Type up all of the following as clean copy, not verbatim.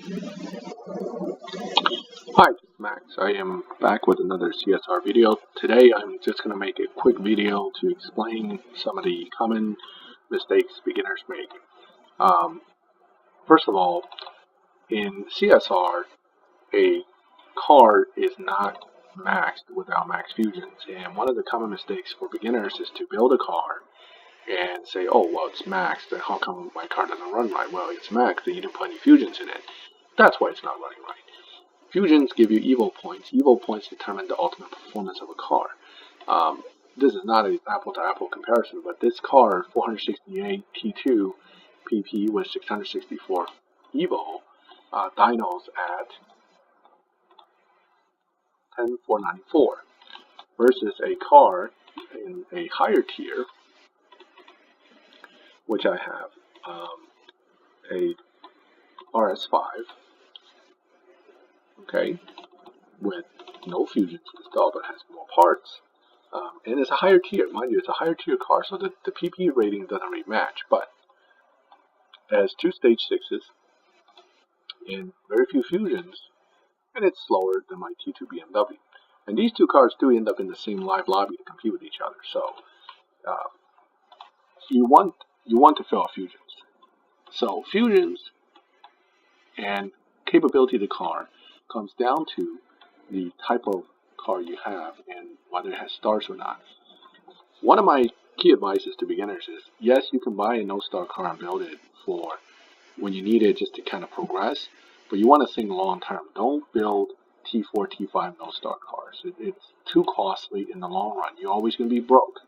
Hi, this is Max. I am back with another CSR video. Today I'm just going to make a quick video to explain some of the common mistakes beginners make. First of all, in CSR, a car is not maxed without max fusions, and one of the common mistakes for beginners is to build a car and say, oh, well, it's maxed, then how come my car doesn't run right? Well, it's maxed, and you didn't put any fusions in it. That's why it's not running right. Fusions give you evo points. Evo points determine the ultimate performance of a car. This is not an apple-to-apple comparison, but this car, 468 T2 PP with 664 Evo, dynos at 10,494 versus a car in a higher tier, which I have, a RS5, okay, with no fusions installed but has more parts, and it's a higher tier. Mind you, it's a higher tier car, so the PP rating doesn't really match, but it has two stage 6s and very few fusions, and it's slower than my T2 BMW. And these two cars do end up in the same live lobby to compete with each other, so you want to fill out fusions. So fusions and capability of the car comes down to the type of car you have and whether it has stars or not. One of my key advices to beginners is, yes, you can buy a no-star car and build it for when you need it just to kind of progress, but you want to think long-term. Don't build T4, T5 no-star cars. It's too costly in the long run. You're always going to be broke.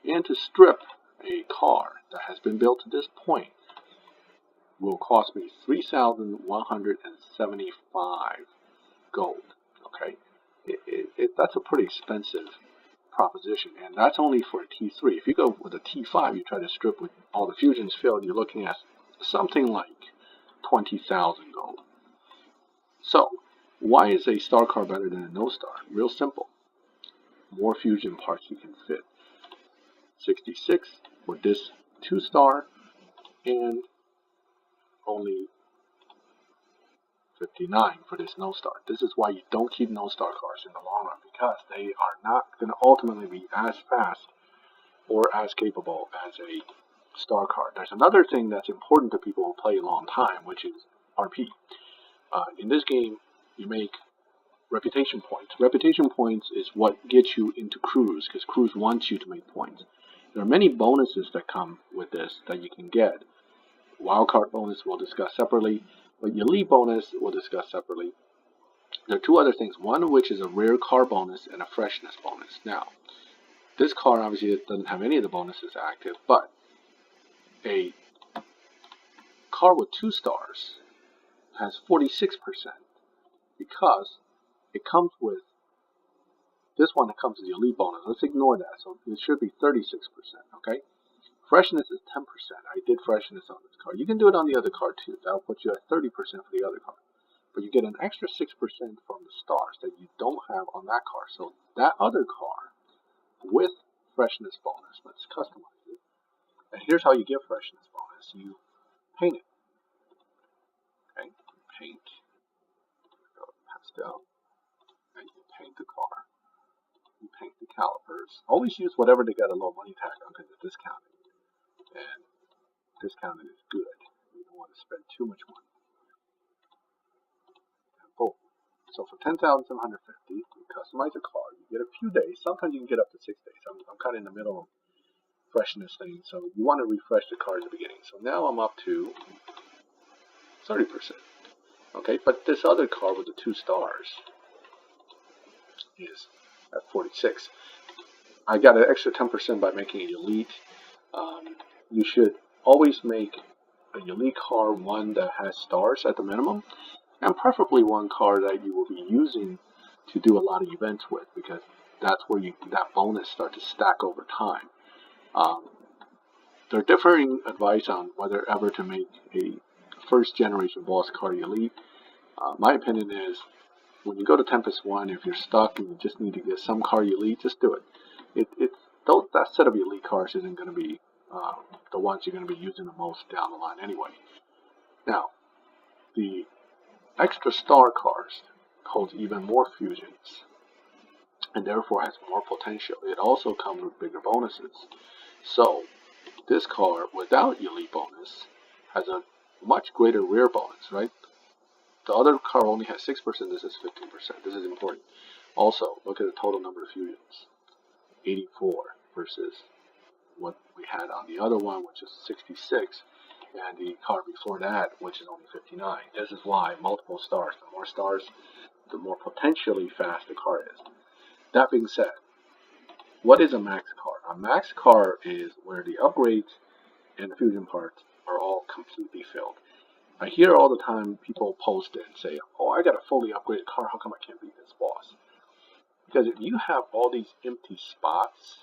And to strip a car that has been built to this point will cost me $3,175 gold. Okay, that's a pretty expensive proposition, and that's only for a T3. If you go with a T5, you try to strip with all the fusions filled, you're looking at something like 20,000 gold. So, why is a star car better than a no star? Real simple. More fusion parts you can fit. 66 for this 2-star, and only 59 for this no star. This is why you don't keep no star cars in the long run, because they are not going to ultimately be as fast or as capable as a star car. There's another thing that's important to people who play a long time, which is RP. In this game, you make reputation points. Reputation points is what gets you into Cruise, because Cruise wants you to make points. There are many bonuses that come with this that you can get. Wildcard bonus we'll discuss separately, but your elite bonus we'll discuss separately. There are two other things, one of which is a rare car bonus and a freshness bonus. Now, this car obviously doesn't have any of the bonuses active, but a car with 2 stars has 46% because it comes with this one that comes with the elite bonus. Let's ignore that, so it should be 36%, okay? Freshness is 10%. I did freshness on this car. You can do it on the other car too. That'll put you at 30% for the other car. But you get an extra 6% from the stars that you don't have on that car. So that other car with freshness bonus, let's customize it. And here's how you get freshness bonus. You paint it. Okay? Paint. Go to pastel. And you paint the car. You paint the calipers. Always use whatever they got a low money tag on because it's discounted. And discounted is good. You don't want to spend too much money. And boom. So for 10,750, you customize a car. You get a few days. Sometimes you can get up to 6 days. I'm kind of in the middle of freshness thing, so you want to refresh the car at the beginning. So now I'm up to 30%. Okay, but this other car with the 2 stars is at 46. I got an extra 10% by making it elite. You should always make a elite car one that has stars at the minimum, and preferably one car that you will be using to do a lot of events with, because that's where that bonus starts to stack over time. There are differing advice on whether ever to make a first generation boss car elite. My opinion is, when you go to Tempest 1, if you're stuck and you just need to get some car elite, just do it. That set of elite cars isn't going to be the ones you're going to be using the most down the line anyway. Now, the extra star cars holds even more fusions and therefore has more potential. It also comes with bigger bonuses. So this car without elite bonus has a much greater rear bonus, right? The other car only has 6%, this is 15%. This is important. Also, look at the total number of fusions. 84 versus what we had on the other one, which is 66, and the car before that, which is only 59. This is why multiple stars. The more stars, the more potentially fast the car is. That being said, what is a max car? A max car is where the upgrades and the fusion parts are all completely filled. I hear all the time people post it and say, oh, I got a fully upgraded car, how come I can't beat this boss? Because if you have all these empty spots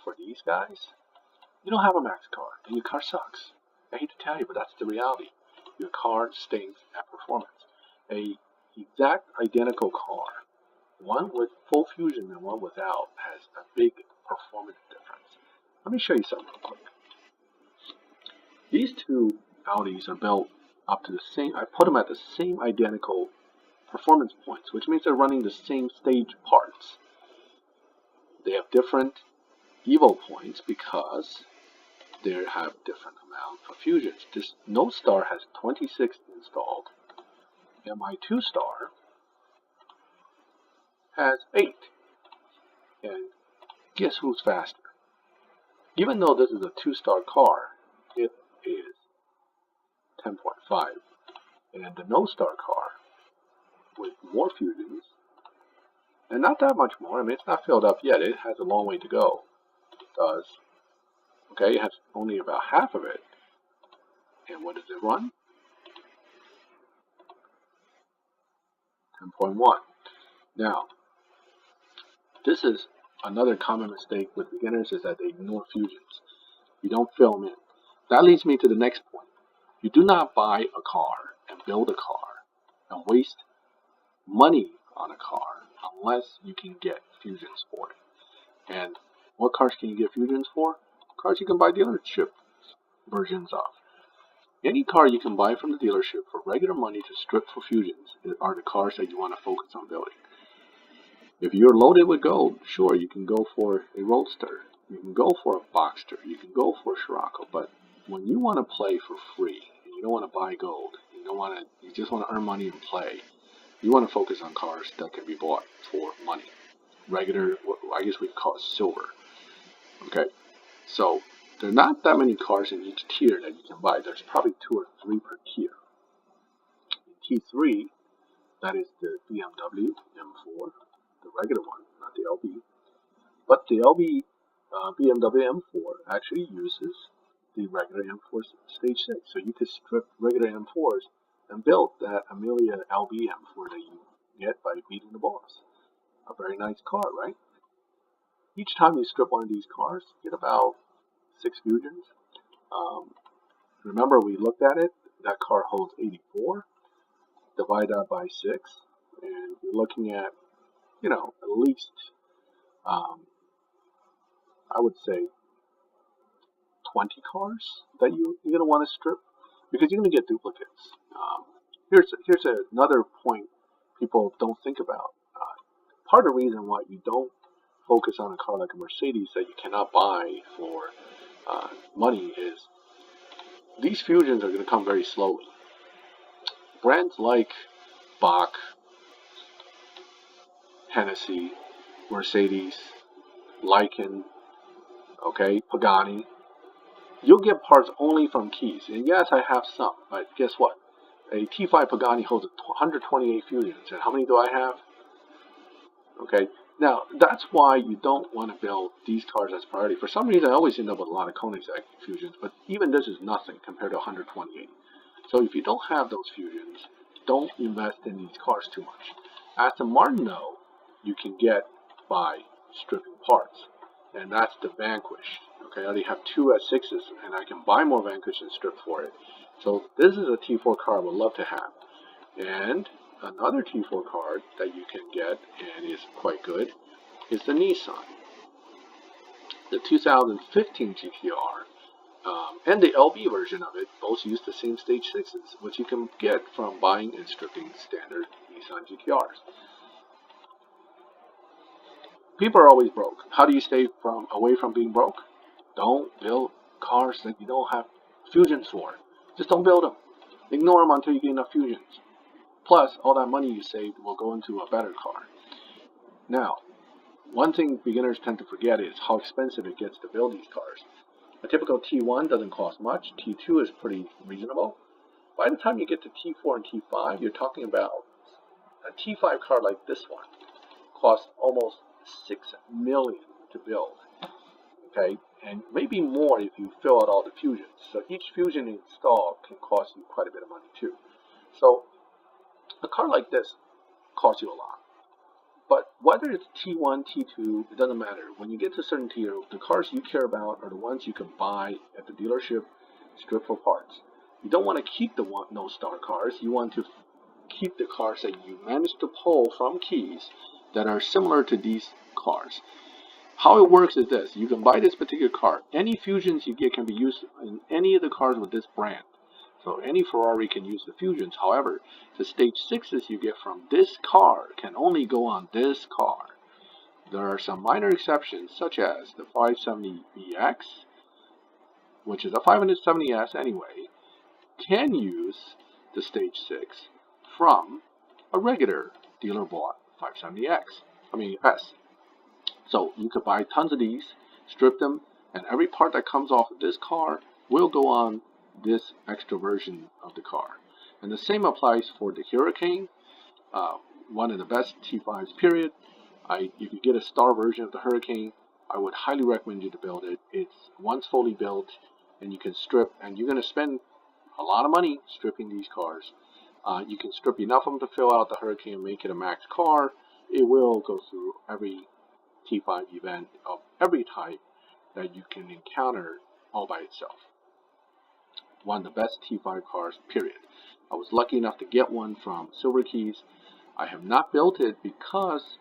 for these guys, you don't have a max car, and your car sucks. I hate to tell you, but that's the reality. Your car stinks at performance. A exact identical car, one with full fusion and one without, has a big performance difference. Let me show you something real quick. These two Audis are built up to the same, I put them at the same identical performance points, which means they're running the same stage parts. They have different Evo points because they have different amount of fusions. This No Star has 26 installed, and my 2 Star has 8. And guess who's faster? Even though this is a 2-star car, it is 10.5. And the No Star car with more fusions, and not that much more. I mean, it's not filled up yet. It has a long way to go. It does. Okay, it has only about half of it. And what does it run? 10.1. Now, this is another common mistake with beginners, is that they ignore fusions. You don't fill them in. That leads me to the next point. You do not buy a car and build a car and waste money on a car unless you can get fusions for it. And what cars can you get fusions for? Cars you can buy dealership versions of. Any car you can buy from the dealership for regular money to strip for fusions are the cars that you want to focus on building. If you're loaded with gold, sure, you can go for a Roadster. You can go for a Boxster. You can go for a Scirocco. But when you want to play for free, and you don't want to buy gold, you just want to earn money and play, you want to focus on cars that can be bought for money. Regular, I guess we call it silver. Okay, so there are not that many cars in each tier that you can buy. There's probably 2 or 3 per tier. In T3, that is the BMW M4, the regular one, not the LB. But the LB BMW M4 actually uses the regular M4 Stage 6. So you could strip regular M4s and build that Amelia LB M4 that you get by beating the boss. A very nice car, right? Each time you strip one of these cars, you get about 6 fusions. Remember, we looked at it. That car holds 84. Divide that by 6, and you're looking at, at least, I would say, 20 cars that you're going to want to strip, because you're going to get duplicates. Here's another point people don't think about. Part of the reason why you don't focus on a car like a Mercedes that you cannot buy for money is these fusions are going to come very slowly. Brands like Bach, Hennessy, Mercedes, Lycan, Pagani, you'll get parts only from keys. And yes, I have some, but guess what? A T5 Pagani holds 128 fusions, and how many do I have? Okay, now that's why you don't want to build these cars as priority. For some reason, I always end up with a lot of Koenigsegg fusions, but even this is nothing compared to 128. So if you don't have those fusions, don't invest in these cars too much. Aston Martin, though, you can get by stripping parts, and that's the Vanquish. Okay, I already have 2 S6s, and I can buy more Vanquish and strip for it. So this is a T4 car I would love to have. And another T4 car that you can get, and is quite good, is the Nissan. The 2015 GTR And the LB version of it both use the same stage 6s, which you can get from buying and stripping standard Nissan GTRs. People are always broke. How do you stay away from being broke? Don't build cars that you don't have fusions for. Just don't build them. Ignore them until you get enough fusions. Plus, all that money you saved will go into a better car. Now, one thing beginners tend to forget is how expensive it gets to build these cars. A typical T1 doesn't cost much. T2 is pretty reasonable. By the time you get to T4 and T5, you're talking about a T5 car like this one costs almost $6 million to build. Okay, and maybe more if you fill out all the fusions. So each fusion installed can cost you quite a bit of money too. So a car like this costs you a lot. But whether it's T1, T2, it doesn't matter. When you get to a certain tier, the cars you care about are the ones you can buy at the dealership, strip for parts. You don't want to keep the no-star cars. You want to keep the cars that you managed to pull from keys that are similar to these cars. How it works is this. You can buy this particular car. Any fusions you get can be used in any of the cars with this brand. So any Ferrari can use the fusions. However, the stage 6s you get from this car can only go on this car. There are some minor exceptions, such as the 570BX, which is a 570S anyway, can use the stage 6 from a regular dealer bought 570S. So you could buy tons of these, strip them, and every part that comes off of this car will go on this extra version of the car. And the same applies for the Hurricane, one of the best T5s period. If you get a star version of the Hurricane, I would highly recommend you to build it. It's once fully built, and you can strip, and you're going to spend a lot of money stripping these cars. You can strip enough of them to fill out the Hurricane and make it a max car. It will go through every T5 event of every type that you can encounter all by itself. One of the best T5 cars, period. I was lucky enough to get one from Silver Keys. I have not built it because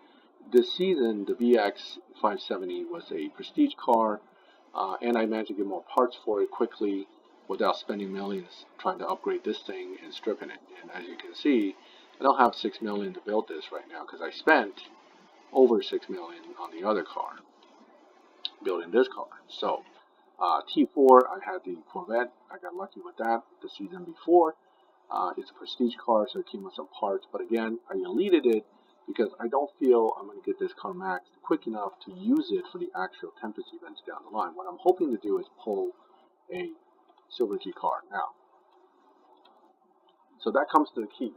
this season the VX 570 was a prestige car, and I managed to get more parts for it quickly without spending millions trying to upgrade this thing and stripping it. And as you can see, I don't have $6 million to build this right now because I spent over $6 million on the other car building this car. So T4, I had the Corvette. I got lucky with that the season before. It's a prestige car, so it came with some parts. But again, I deleted it because I don't feel I'm going to get this car maxed quick enough to use it for the actual Tempest events down the line. What I'm hoping to do is pull a Silver Key car now. So that comes to the keys.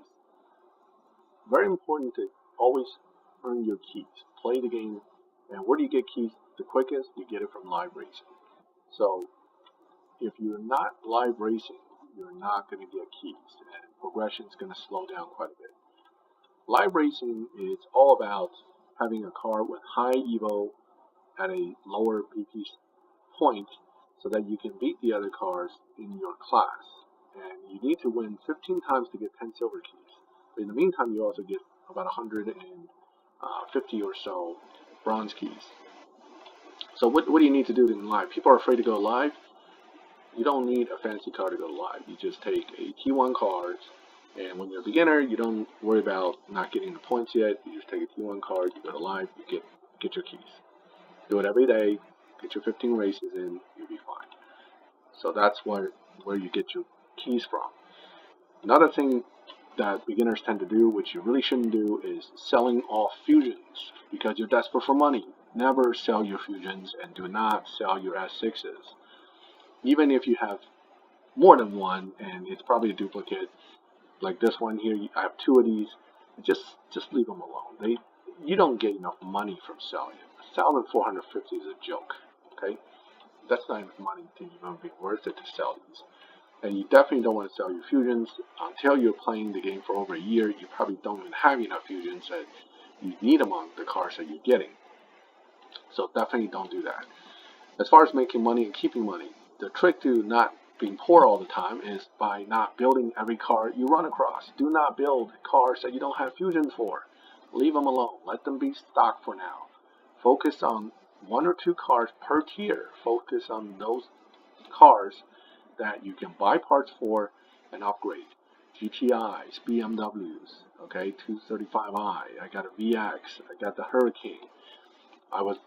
Very important to always earn your keys. Play the game. And where do you get keys the quickest? You get it from live racing. So if you're not live racing, you're not going to get keys, and progression is going to slow down quite a bit. Live racing is all about having a car with high EVO at a lower BP point so that you can beat the other cars in your class. And you need to win 15 times to get 10 silver keys. But in the meantime, you also get about 150 or so bronze keys. So what do you need to do in live? People are afraid to go live. You don't need a fancy car to go live. You just take a T1 card, and when you're a beginner, you don't worry about not getting the points yet. You just take a T1 card, you go to live, you get your keys. Do it every day, get your 15 races in, you'll be fine. So that's where you get your keys from. Another thing that beginners tend to do, which you really shouldn't do, is selling off fusions because you're desperate for money. Never sell your fusions, and do not sell your S6s. Even if you have more than one and it's probably a duplicate, like this one here, I have 2 of these, just leave them alone. You don't get enough money from selling it. Selling 450 is a joke, okay? That's not enough money to even be worth it to sell these. And you definitely don't want to sell your fusions until you're playing the game for over a year. You probably don't even have enough fusions that you need among the cars that you're getting. So definitely don't do that. As far as making money and keeping money, the trick to not being poor all the time is by not building every car you run across. Do not build cars that you don't have fusions for. Leave them alone. Let them be stock for now. Focus on 1 or 2 cars per tier. Focus on those cars that you can buy parts for and upgrade. GTIs, BMWs, okay, 235i, I got a VX, I got the Hurricane. I was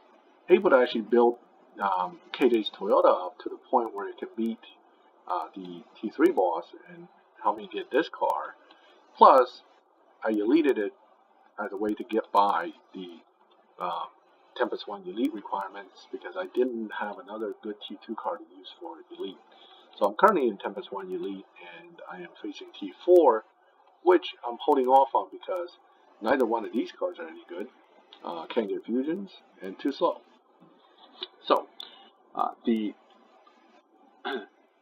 able to actually build KJ's Toyota up to the point where it could beat the T3 boss and help me get this car. Plus, I deleted it as a way to get by the Tempest 1 Elite requirements because I didn't have another good T2 car to use for Elite. So I'm currently in Tempest 1 Elite and I am facing T4, which I'm holding off on because neither one of these cars are any good. Can't get fusions and too slow. So the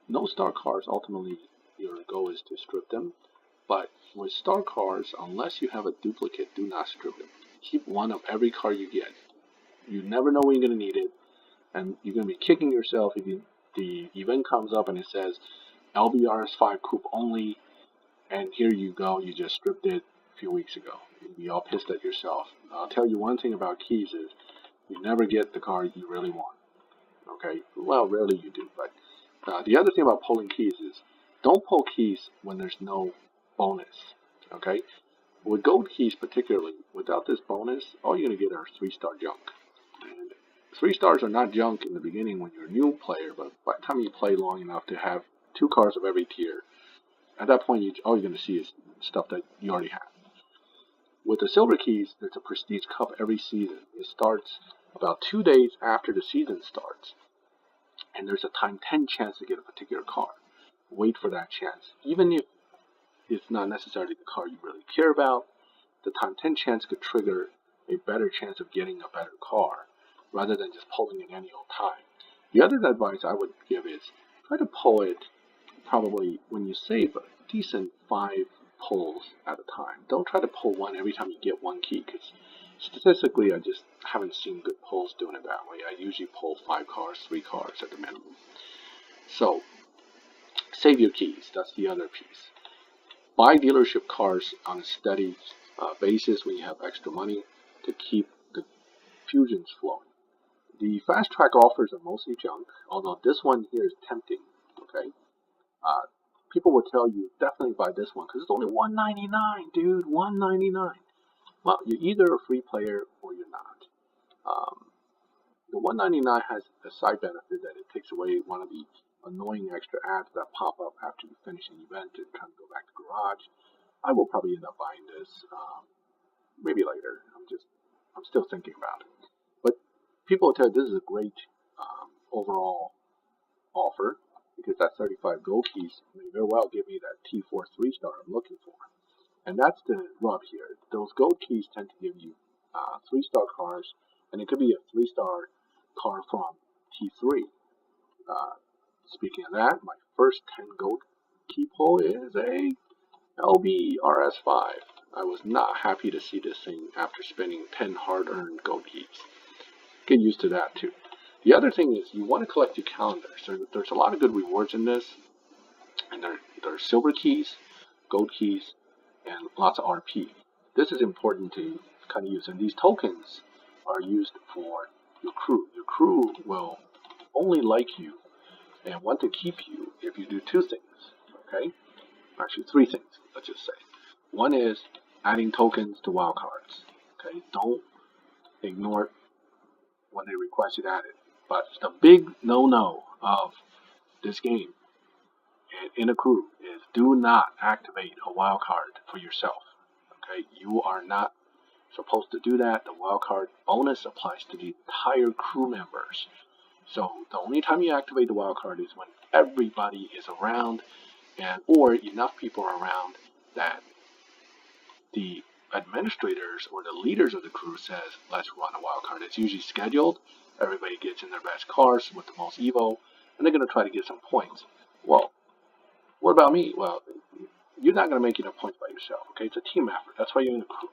no star cars, ultimately your goal is to strip them. But with star cars, unless you have a duplicate, do not strip it. Keep one of every car you get. You never know when you're going to need it, and you're going to be kicking yourself if the event comes up and it says LBRS5 coupe only, and here you go, you just stripped it a few weeks ago. You'll be all pissed at yourself. I'll tell you one thing about keys is you never get the car you really want. Okay? Well, rarely you do, but the other thing about pulling keys is don't pull keys when there's no bonus. Okay? With gold keys particularly, without this bonus, all you're going to get are 3-star junk. And 3 stars are not junk in the beginning when you're a new player, but by the time you play long enough to have 2 cars of every tier, at that point all you're going to see is stuff that you already have. With the silver keys, there's a Prestige Cup every season. It starts about 2 days after the season starts, and there's a time 10 chance to get a particular car. Wait for that chance. Even if it's not necessarily the car you really care about, the time 10 chance could trigger a better chance of getting a better car, rather than just pulling it any old time. The other advice I would give is try to pull it probably when you save a decent 5 pulls at a time. Don't try to pull one every time you get 1 key, because statistically I just haven't seen good pulls doing it that way. I usually pull 5 cars, 3 cars at the minimum. So save your keys, that's the other piece. Buy dealership cars on a steady basis when you have extra money to keep the fusions flowing. The fast track offers are mostly junk, although this one here is tempting. Okay, people will tell you definitely buy this one because it's only $199, dude, $199. Well, you're either a free player or you're not. The $199 has a side benefit that it takes away one of the annoying extra ads that pop up after you finish an event and kind of go back to garage. I will probably end up buying this maybe later. I'm still thinking about it. But people will tell you this is a great overall offer because that 35 gold keys may very well give me that T4 3-star I'm looking for. And that's the rub here. Those gold keys tend to give you 3-star cars, and it could be a 3-star car from T3. Speaking of that, my first 10 gold key pull is a LB RS5. I was not happy to see this thing after spending 10 hard-earned gold keys. Get used to that too. The other thing is you want to collect your calendars. There's a lot of good rewards in this, and there are silver keys, gold keys, and lots of RP. This is important to kind of use, and these tokens are used for your crew. Your crew will only like you and want to keep you if you do 2 things, okay? Actually 3 things, let's just say. One is adding tokens to wildcards, okay? Don't ignore it when they request you to add it. But the big no-no of this game in a crew is do not activate a wildcard for yourself, okay? You are not supposed to do that. The wildcard bonus applies to the entire crew members. So the only time you activate the wildcard is when everybody is around or enough people are around that the administrators or the leaders of the crew says, let's run a wildcard. It's usually scheduled. Everybody gets in their best cars with the most Evo, and they're going to try to get some points. Well, what about me? Well, you're not going to make enough points by yourself, okay? It's a team effort. That's why you're in a crew.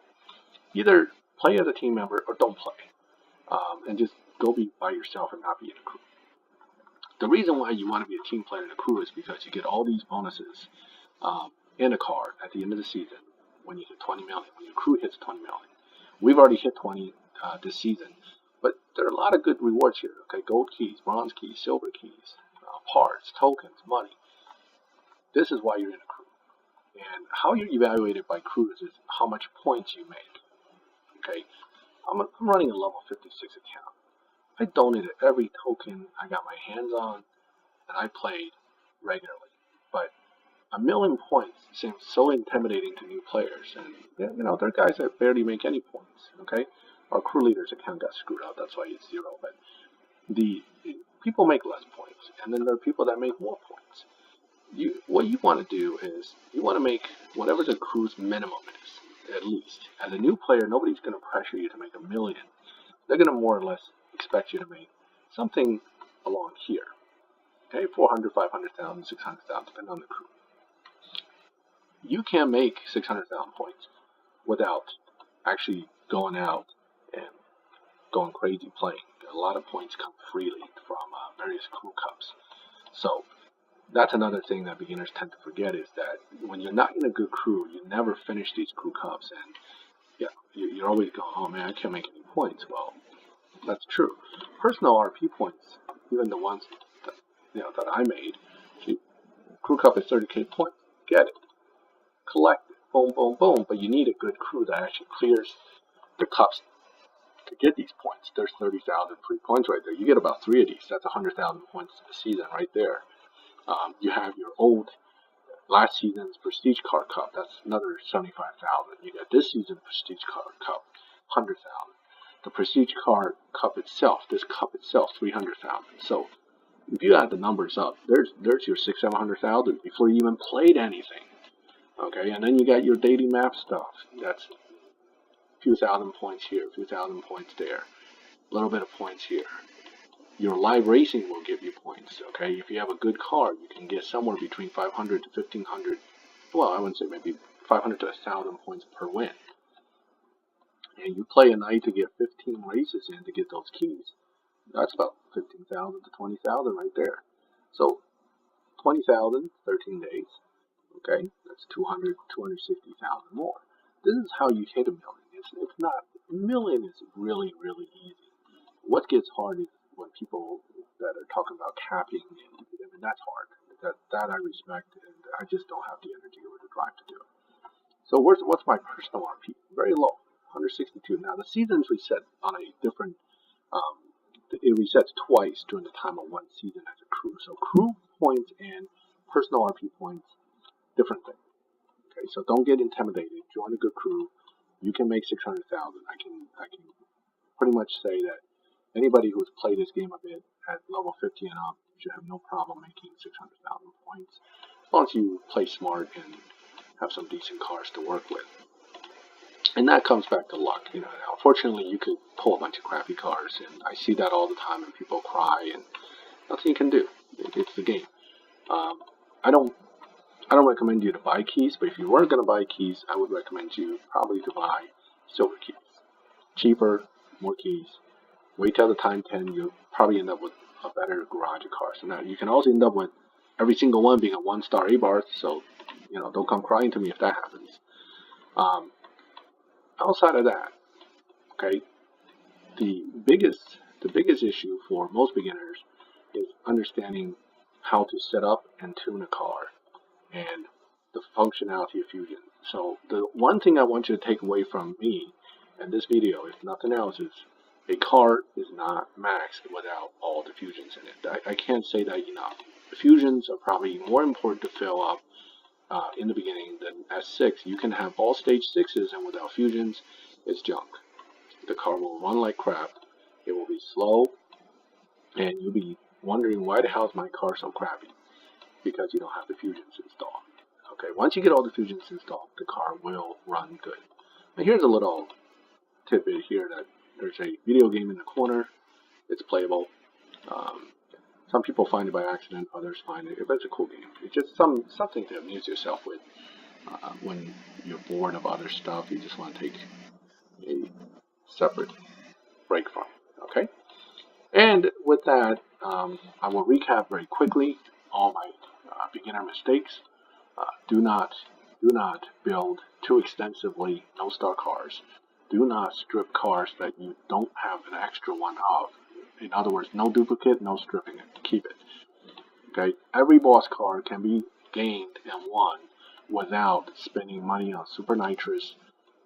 Either play as a team member or don't play. And just go be by yourself and not be in a crew. The reason why you want to be a team player in a crew is because you get all these bonuses in a car at the end of the season when you hit 20 million, when your crew hits 20 million. We've already hit 20 this season, but there are a lot of good rewards here. Okay, gold keys, bronze keys, silver keys, parts, tokens, money. This is why you're in a crew. And how you're evaluated by crews is how much points you make. Okay, I'm running a level 56 account. I donated every token I got my hands on, and I played regularly. But a million points seems so intimidating to new players, and you know, there are guys that barely make any points. Okay, our crew leader's account got screwed up, that's why it's 0. But the people make less points, and then there are people that make more points. What you want to do is you want to make whatever the crew's minimum is, at least. As a new player, nobody's going to pressure you to make a million. They're going to more or less expect you to make something along here. Okay, 400, 500,000, 600,000, depending on the crew. You can't make 600,000 points without actually going out and going crazy playing. A lot of points come freely from various crew cups. So that's another thing that beginners tend to forget, is that when you're not in a good crew, you never finish these crew cups, and you're always going, oh man, I can't make any points. Well, that's true. Personal RP points, even the ones that I made, crew cup is 30k points. Get it, collect it, boom, boom, boom. But you need a good crew that actually clears the cups to get these points. There's 30,000 free points right there. You get about 3 of these. That's 100,000 points to the season right there. You have your old last season's Prestige Card Cup. That's another 75,000. You got this season's Prestige Card Cup, 100,000. The Prestige Card Cup itself, this cup itself, 300,000. So if you add the numbers up, there's your 600,000, 700,000 before you even played anything. Okay, and then you got your daily map stuff. That's a few thousand points here, a few thousand points there, a little bit of points here. Your live racing will give you points. Okay, if you have a good card, you can get somewhere between 500 to 1,500. Well, I wouldn't say maybe 500 to 1,000 points per win. And you play a night to get 15 races in to get those keys. That's about 15,000 to 20,000 right there. So 20,000, 13 days. Okay, that's 200, 260,000 more. This is how you hit a million. It's not, a million is really, really easy. What gets hard is when people that are talking about capping, and I mean, that's hard. That I respect, and I just don't have the energy or the drive to do it. So what's my personal RP? Very low, 162. Now the seasons reset on a different, it resets twice during the time of one season as a crew. So crew points and personal RP points, different thing. Okay, so don't get intimidated. Join a good crew. You can make 600,000. I can pretty much say that anybody who's played this game a bit at level 50 and up should have no problem making 600,000 points, as long as you play smart and have some decent cars to work with. And that comes back to luck. You know, unfortunately, you could pull a bunch of crappy cars, and I see that all the time, and people cry, and nothing you can do. It's the game. I don't recommend you to buy keys, but if you were going to buy keys, I would recommend you probably to buy silver keys. Cheaper, more keys. Wait till the time 10, you'll probably end up with a better garage of cars. So now you can also end up with every single one being a 1-star A-bar, so don't come crying to me if that happens. Outside of that, okay, the biggest issue for most beginners is understanding how to set up and tune a car and the functionality of Fusion. So the one thing I want you to take away from me in this video, if nothing else, is a car is not maxed without all the fusions in it. I can't say that enough. The fusions are probably more important to fill up in the beginning than S6. You can have all stage 6s, and without fusions, it's junk. The car will run like crap. It will be slow, and you'll be wondering, why the hell is my car so crappy? Because you don't have the fusions installed. Okay, once you get all the fusions installed, the car will run good. Now here's a little tidbit here that there's a video game in the corner. It's playable. Some people find it by accident, others find it, but it's a cool game. It's just something to amuse yourself with when you're bored of other stuff. You just want to take a separate break from it. Okay. And with that, I will recap very quickly all my beginner mistakes. Do not build too extensively no-star cars. Do not strip cars that you don't have an extra one of. In other words, no duplicate, no stripping it. Keep it. Okay, every boss card can be gained and won without spending money on super nitrous,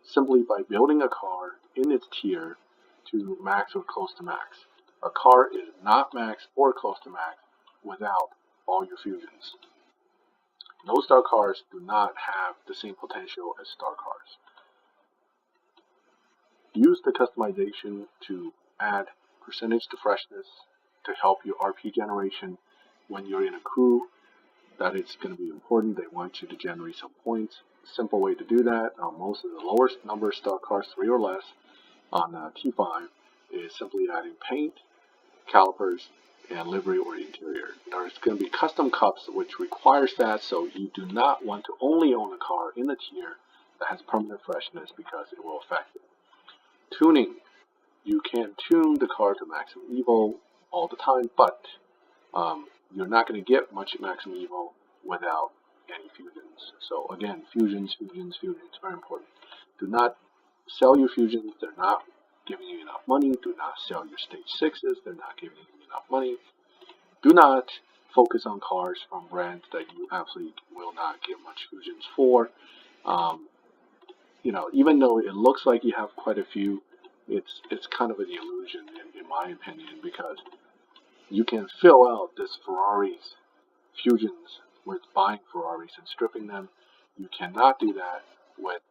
simply by building a car in its tier to max or close to max. A car is not max or close to max without all your fusions. No star cars do not have the same potential as star cars. Use the customization to add percentage to freshness to help your RP generation when you're in a crew. That is going to be important. They want you to generate some points. Simple way to do that on most of the lower number of star cars, 3 or less, on T5 is simply adding paint, calipers, and livery or interior. There's going to be custom cups which requires that, so you do not want to only own a car in the tier that has permanent freshness because it will affect it. Tuning. You can tune the car to maximum evo all the time, but you're not going to get much maximum evo without any fusions. So again, fusions, very important. Do not sell your fusions. They're not giving you enough money. Do not sell your stage 6s. They're not giving you enough money. Do not focus on cars from brands that you absolutely will not get much fusions for. Even though it looks like you have quite a few, it's kind of an illusion in my opinion, because you can fill out this Ferrari's fusions with buying Ferraris and stripping them. You cannot do that with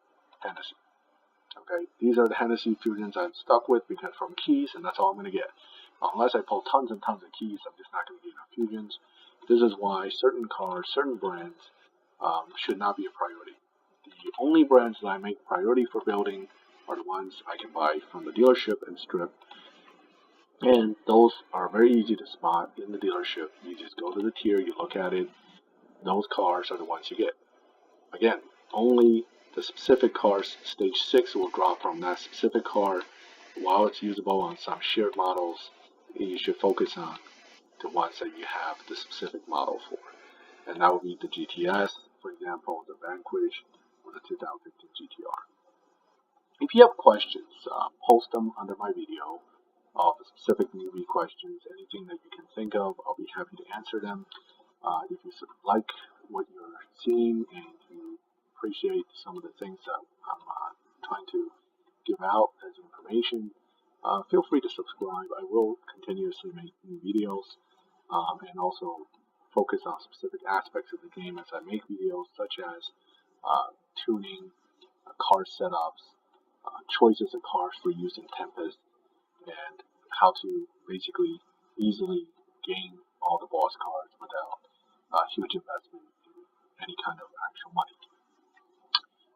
Hennessy. Okay, these are the Hennessy fusions I'm stuck with because from keys, and that's all I'm going to get. Unless I pull tons and tons of keys, I'm just not going to get enough fusions. This is why certain cars, certain brands should not be a priority. The only brands that I make priority for building are the ones I can buy from the dealership and strip. And those are very easy to spot in the dealership. You just go to the tier, you look at it. Those cars are the ones you get. Again, only the specific cars, stage 6 will drop from that specific car. While it's usable on some shared models, you should focus on the ones that you have the specific model for. And that would be the GTS, for example, the Vanquish, or the 2015 GTR. If you have questions, post them under my video. The specific newbie questions, anything that you can think of, I'll be happy to answer them. If you like what you're seeing and you appreciate some of the things that I'm trying to give out as information, feel free to subscribe. I will continuously make new videos and also focus on specific aspects of the game as I make videos, such as tuning, car setups, choices of cars for use in Tempest, and how to basically easily gain all the boss cards without huge investment in any kind of actual money.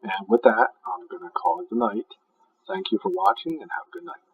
And with that, I'm going to call it a night. Thank you for watching and have a good night.